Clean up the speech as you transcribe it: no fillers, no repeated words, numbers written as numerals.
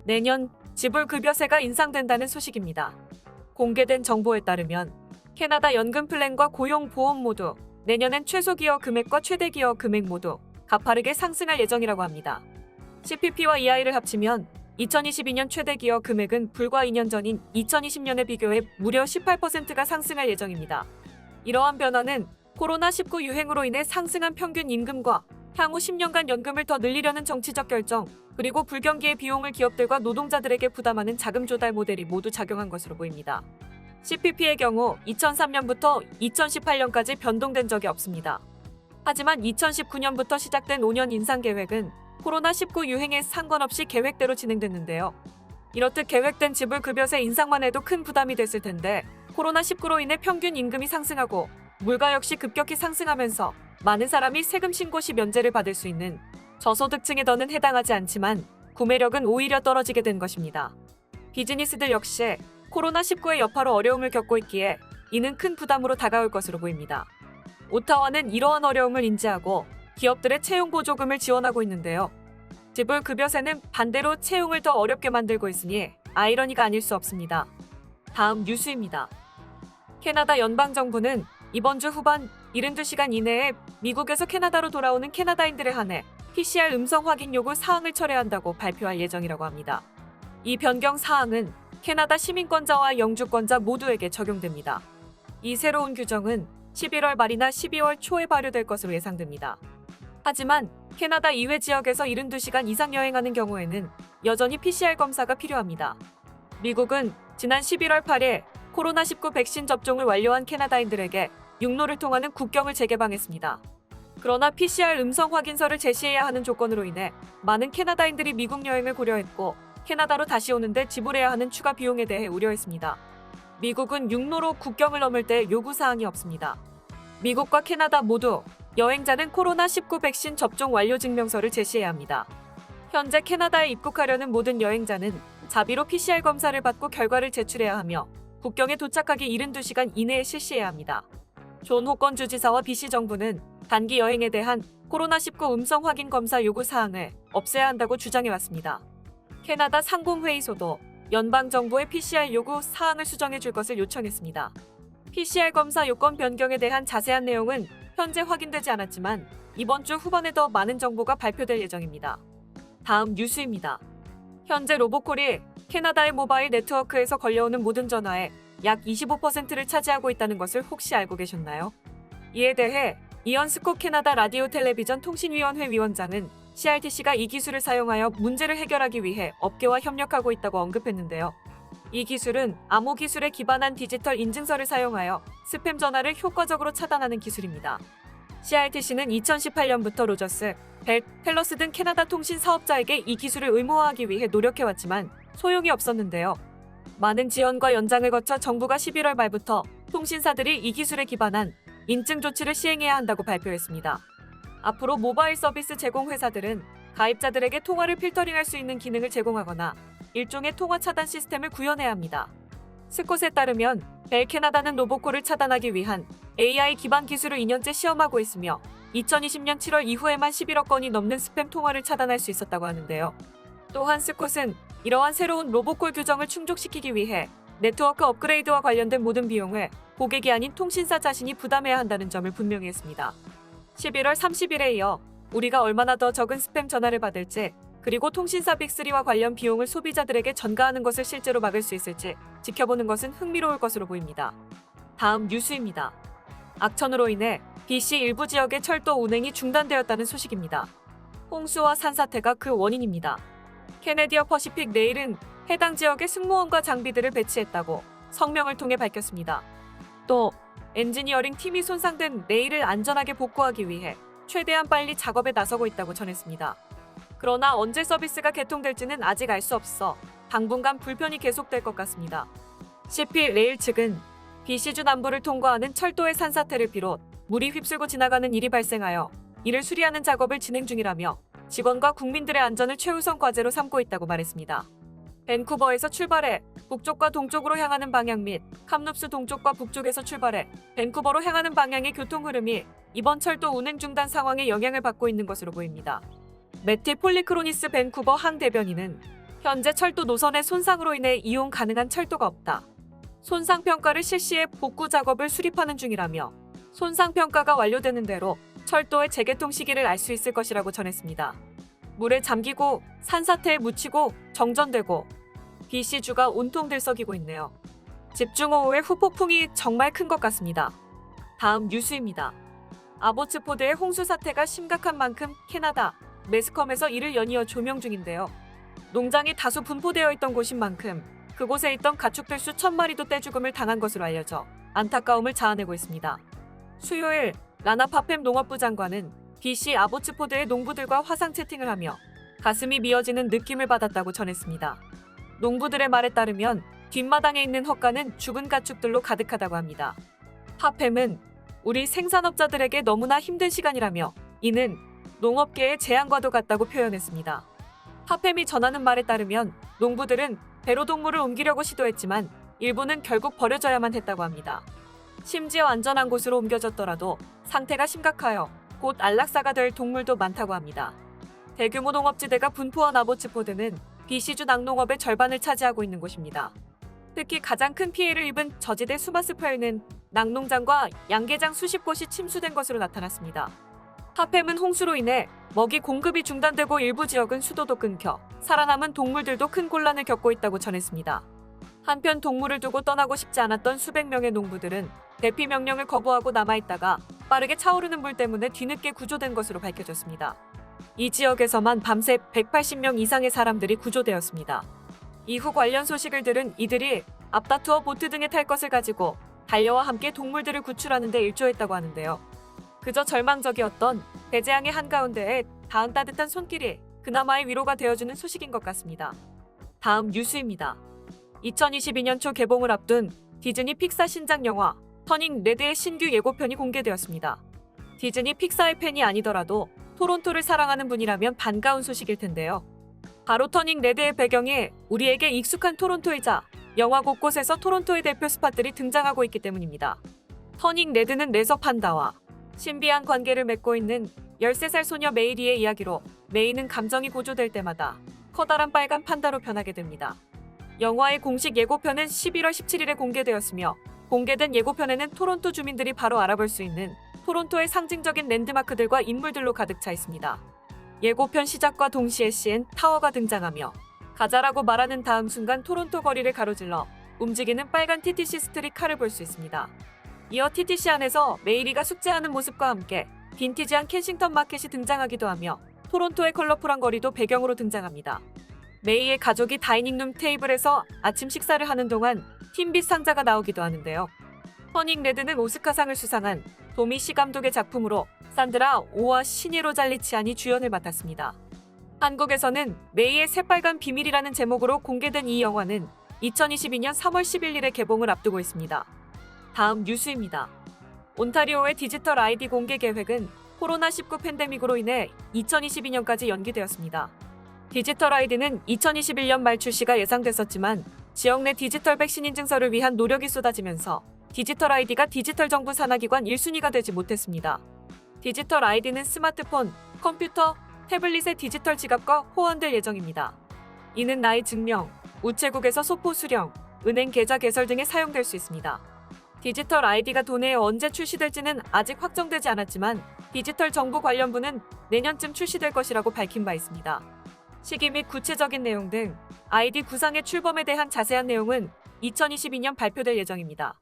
내년 지불급여세가 인상된다는 소식입니다. 공개된 정보에 따르면 캐나다 연금 플랜과 고용보험 모두 내년엔 최소 기여 금액과 최대 기여 금액 모두 가파르게 상승할 예정이라고 합니다. CPP와 EI를 합치면 2022년 최대 기여 금액은 불과 2년 전인 2020년에 비교해 무려 18%가 상승할 예정입니다. 이러한 변화는 코로나19 유행으로 인해 상승한 평균 임금과 향후 10년간 연금을 더 늘리려는 정치적 결정, 그리고 불경기의 비용을 기업들과 노동자들에게 부담하는 자금 조달 모델이 모두 작용한 것으로 보입니다. CPP의 경우 2003년부터 2018년까지 변동된 적이 없습니다. 하지만 2019년부터 시작된 5년 인상 계획은 코로나19 유행에 상관없이 계획대로 진행됐는데요. 이렇듯 계획된 지불급여세 인상만 해도 큰 부담이 됐을 텐데 코로나19로 인해 평균 임금이 상승하고 물가 역시 급격히 상승하면서 많은 사람이 세금 신고 시 면제를 받을 수 있는 저소득층에 더는 해당하지 않지만 구매력은 오히려 떨어지게 된 것입니다. 비즈니스들 역시 코로나19의 여파로 어려움을 겪고 있기에 이는 큰 부담으로 다가올 것으로 보입니다. 오타와는 이러한 어려움을 인지하고 기업들의 채용 보조금을 지원하고 있는데요. 지불급여세는 반대로 채용을 더 어렵게 만들고 있으니 아이러니가 아닐 수 없습니다. 다음 뉴스입니다. 캐나다 연방정부는 이번 주 후반 72시간 이내에 미국에서 캐나다로 돌아오는 캐나다인들에 한해 PCR 음성 확인 요구 사항을 철회한다고 발표할 예정이라고 합니다. 이 변경 사항은 캐나다 시민권자와 영주권자 모두에게 적용됩니다. 이 새로운 규정은 11월 말이나 12월 초에 발효될 것으로 예상됩니다. 하지만 캐나다 이외 지역에서 72시간 이상 여행하는 경우에는 여전히 PCR 검사가 필요합니다. 미국은 지난 11월 8일 코로나19 백신 접종을 완료한 캐나다인들에게 육로를 통하는 국경을 재개방했습니다. 그러나 PCR 음성 확인서를 제시해야 하는 조건으로 인해 많은 캐나다인들이 미국 여행을 고려했고 캐나다로 다시 오는데 지불해야 하는 추가 비용에 대해 우려했습니다. 미국은 육로로 국경을 넘을 때 요구사항이 없습니다. 미국과 캐나다 모두 여행자는 코로나19 백신 접종 완료 증명서를 제시해야 합니다. 현재 캐나다에 입국하려는 모든 여행자는 자비로 PCR 검사를 받고 결과를 제출해야 하며 국경에 도착하기 72시간 이내에 실시해야 합니다. 존 호건 주지사와 BC 정부는 단기 여행에 대한 코로나19 음성 확인 검사 요구 사항을 없애야 한다고 주장해왔습니다. 캐나다 상공회의소도 연방정부의 PCR 요구 사항을 수정해 줄 것을 요청했습니다. PCR 검사 요건 변경에 대한 자세한 내용은 현재 확인되지 않았지만 이번 주 후반에 더 많은 정보가 발표될 예정입니다. 다음 뉴스입니다. 현재 로보콜이 캐나다의 모바일 네트워크에서 걸려오는 모든 전화의 약 25%를 차지하고 있다는 것을 혹시 알고 계셨나요? 이에 대해 이언 스콧 캐나다 라디오 텔레비전 통신위원회 위원장은 CRTC가 이 기술을 사용하여 문제를 해결하기 위해 업계와 협력하고 있다고 언급했는데요. 이 기술은 암호 기술에 기반한 디지털 인증서를 사용하여 스팸 전화를 효과적으로 차단하는 기술입니다. CRTC는 2018년부터 로저스, 벨, 텔러스 등 캐나다 통신 사업자에게 이 기술을 의무화하기 위해 노력해왔지만 소용이 없었는데요. 많은 지원과 연장을 거쳐 정부가 11월 말부터 통신사들이 이 기술에 기반한 인증 조치를 시행해야 한다고 발표했습니다. 앞으로 모바일 서비스 제공 회사들은 가입자들에게 통화를 필터링할 수 있는 기능을 제공하거나 일종의 통화 차단 시스템을 구현해야 합니다. 스콧에 따르면 벨 캐나다는 로보콜을 차단하기 위한 AI 기반 기술을 2년째 시험하고 있으며 2020년 7월 이후에만 11억 건이 넘는 스팸 통화를 차단할 수 있었다고 하는데요. 또한 스콧은 이러한 새로운 로보콜 규정을 충족시키기 위해 네트워크 업그레이드와 관련된 모든 비용을 고객이 아닌 통신사 자신이 부담해야 한다는 점을 분명히 했습니다. 11월 30일에 이어 우리가 얼마나 더 적은 스팸 전화를 받을지 그리고 통신사 빅3와 관련 비용을 소비자들에게 전가하는 것을 실제로 막을 수 있을지 지켜보는 것은 흥미로울 것으로 보입니다. 다음 뉴스입니다. 악천후로 인해 BC 일부 지역의 철도 운행이 중단되었다는 소식입니다. 홍수와 산사태가 그 원인입니다. 캐네디어 퍼시픽 레일은 해당 지역에 승무원과 장비들을 배치했다고 성명을 통해 밝혔습니다. 또 엔지니어링 팀이 손상된 레일을 안전하게 복구하기 위해 최대한 빨리 작업에 나서고 있다고 전했습니다. 그러나 언제 서비스가 개통될지는 아직 알 수 없어 당분간 불편이 계속될 것 같습니다. CP 레일 측은 BC주 남부를 통과하는 철도의 산사태를 비롯 물이 휩쓸고 지나가는 일이 발생하여 이를 수리하는 작업을 진행 중이라며 직원과 국민들의 안전을 최우선 과제로 삼고 있다고 말했습니다. 밴쿠버에서 출발해 북쪽과 동쪽으로 향하는 방향 및 캄룹스 동쪽과 북쪽에서 출발해 밴쿠버로 향하는 방향의 교통 흐름이 이번 철도 운행 중단 상황에 영향을 받고 있는 것으로 보입니다. 매티 폴리크로니스 밴쿠버 항 대변인은 현재 철도 노선의 손상으로 인해 이용 가능한 철도가 없다. 손상평가를 실시해 복구 작업을 수립하는 중이라며 손상평가가 완료되는 대로 철도의 재개통 시기를 알 수 있을 것이라고 전했습니다. 물에 잠기고 산사태에 묻히고 정전되고 BC주가 온통 들썩이고 있네요. 집중호우의 후폭풍이 정말 큰 것 같습니다. 다음 뉴스입니다. 아보츠포드의 홍수 사태가 심각한 만큼 캐나다, 매스컴에서 이를 연이어 조명 중인데요. 농장이 다수 분포되어 있던 곳인 만큼 그곳에 있던 가축들 수 1000마리도 떼죽음을 당한 것으로 알려져 안타까움을 자아내고 있습니다. 수요일 라나 파펜 농업부 장관은 BC 아보츠포드의 농부들과 화상 채팅을 하며 가슴이 미어지는 느낌을 받았다고 전했습니다. 농부들의 말에 따르면 뒷마당에 있는 헛간은 죽은 가축들로 가득하다고 합니다. 파펜은 우리 생산업자들에게 너무나 힘든 시간이라며 이는 농업계의 재앙과도 같다고 표현했습니다. 파펜이 전하는 말에 따르면 농부들은 배로 동물을 옮기려고 시도했지만 일부는 결국 버려져야만 했다고 합니다. 심지어 안전한 곳으로 옮겨졌더라도 상태가 심각하여 곧 안락사가 될 동물도 많다고 합니다. 대규모 농업지대가 분포한 아보츠포드는 BC주 낙농업의 절반을 차지하고 있는 곳입니다. 특히 가장 큰 피해를 입은 저지대 수마스파에는 낙농장과 양계장 수십 곳이 침수된 것으로 나타났습니다. 파펜은 홍수로 인해 먹이 공급이 중단되고 일부 지역은 수도도 끊겨 살아남은 동물들도 큰 곤란을 겪고 있다고 전했습니다. 한편 동물을 두고 떠나고 싶지 않았던 수백 명의 농부들은 대피 명령을 거부하고 남아있다가 빠르게 차오르는 물 때문에 뒤늦게 구조된 것으로 밝혀졌습니다. 이 지역에서만 밤새 180명 이상의 사람들이 구조되었습니다. 이후 관련 소식을 들은 이들이 앞다투어 보트 등에 탈 것을 가지고 달려와 함께 동물들을 구출하는 데 일조했다고 하는데요. 그저 절망적이었던 대재앙의 한가운데에 닿은 따뜻한 손길이 그나마의 위로가 되어주는 소식인 것 같습니다. 다음 뉴스입니다. 2022년 초 개봉을 앞둔 디즈니 픽사 신작 영화 터닝 레드의 신규 예고편이 공개되었습니다. 디즈니 픽사의 팬이 아니더라도 토론토를 사랑하는 분이라면 반가운 소식일 텐데요. 바로 터닝 레드의 배경이 우리에게 익숙한 토론토이자 영화 곳곳에서 토론토의 대표 스팟들이 등장하고 있기 때문입니다. 터닝 레드는 레서 판다와 신비한 관계를 맺고 있는 13살 소녀 메이리의 이야기로 메이는 감정이 고조될 때마다 커다란 빨간 판다로 변하게 됩니다. 영화의 공식 예고편은 11월 17일에 공개되었으며 공개된 예고편에는 토론토 주민들이 바로 알아볼 수 있는 토론토의 상징적인 랜드마크들과 인물들로 가득 차 있습니다. 예고편 시작과 동시에 CN 타워가 등장하며 가자라고 말하는 다음 순간 토론토 거리를 가로질러 움직이는 빨간 TTC 스트릿 카를 볼 수 있습니다. 이어 TTC 안에서 메이리가 숙제하는 모습과 함께 빈티지한 켄싱턴 마켓이 등장하기도 하며 토론토의 컬러풀한 거리도 배경으로 등장합니다. 메이의 가족이 다이닝룸 테이블에서 아침 식사를 하는 동안 틴빛 상자가 나오기도 하는데요. 터닝 레드는 오스카상을 수상한 도미 시 감독의 작품으로 산드라 오와 시니로 잘리치안이 주연을 맡았습니다. 한국에서는 메이의 새빨간 비밀이라는 제목으로 공개된 이 영화는 2022년 3월 11일에 개봉을 앞두고 있습니다. 다음 뉴스입니다. 온타리오의 디지털 아이디 공개 계획은 코로나19 팬데믹으로 인해 2022년까지 연기되었습니다. 디지털 아이디는 2021년 말 출시가 예상됐었지만 지역 내 디지털 백신 인증서를 위한 노력이 쏟아지면서 디지털 아이디가 디지털 정부 산하기관 1순위가 되지 못했습니다. 디지털 아이디는 스마트폰, 컴퓨터, 태블릿의 디지털 지갑과 호환될 예정입니다. 이는 나이 증명, 우체국에서 소포 수령, 은행 계좌 개설 등에 사용될 수 있습니다. 디지털 아이디가 도내에 언제 출시될지는 아직 확정되지 않았지만 디지털 정부 관련부는 내년쯤 출시될 것이라고 밝힌 바 있습니다. 시기 및 구체적인 내용 등 아이디 구상의 출범에 대한 자세한 내용은 2022년 발표될 예정입니다.